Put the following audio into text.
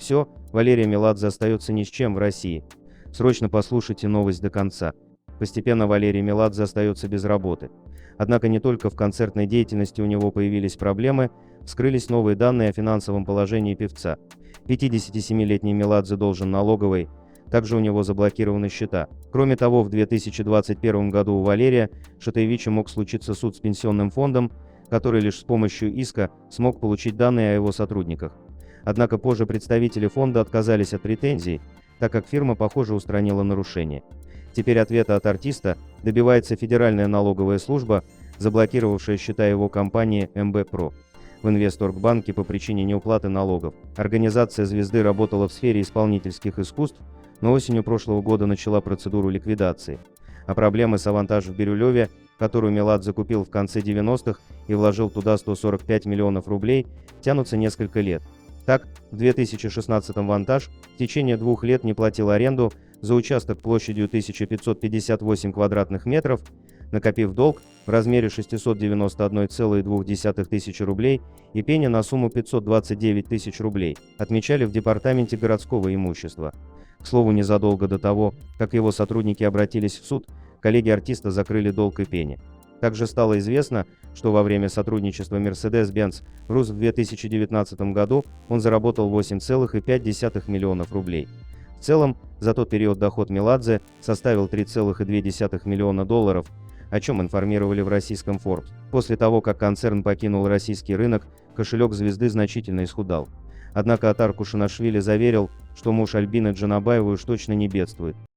Все, Валерия Меладзе остается ни с чем в России. Срочно послушайте новость до конца. Постепенно Валерий Меладзе остается без работы. Однако не только в концертной деятельности у него появились проблемы, вскрылись новые данные о финансовом положении певца. 57-летний Меладзе должен налоговой, также у него заблокированы счета. Кроме того, в 2021 году у Валерия Шатаевича мог случиться суд с пенсионным фондом, который лишь с помощью иска смог получить данные о его сотрудниках. Однако позже представители фонда отказались от претензий, так как фирма, похоже, устранила нарушение. Теперь ответа от артиста добивается Федеральная налоговая служба, заблокировавшая счета его компании МБ Про в Инвесторгбанке по причине неуплаты налогов. Организация звезды работала в сфере исполнительских искусств, но осенью прошлого года начала процедуру ликвидации. А проблемы с «Авантаж» в Бирюлеве, которую Меладзе купил в конце 90-х и вложил туда 145 миллионов рублей, тянутся несколько лет. Так, в 2016-м «Вантаж» в течение 2 лет не платил аренду за участок площадью 1558 квадратных метров, накопив долг в размере 691,2 тысячи рублей и пени на сумму 529 тысяч рублей, отмечали в Департаменте городского имущества. К слову, незадолго до того, как его сотрудники обратились в суд, коллеги артиста закрыли долг и пени. Также стало известно, что во время сотрудничества Mercedes-Benz Rus в 2019 году он заработал 8,5 миллионов рублей. В целом, за тот период доход Меладзе составил 3,2 миллиона долларов, о чем информировали в российском Forbes. После того, как концерн покинул российский рынок, кошелек звезды значительно исхудал. Однако Атар Кушанашвили заверил, что муж Альбины Джанабаевой уж точно не бедствует.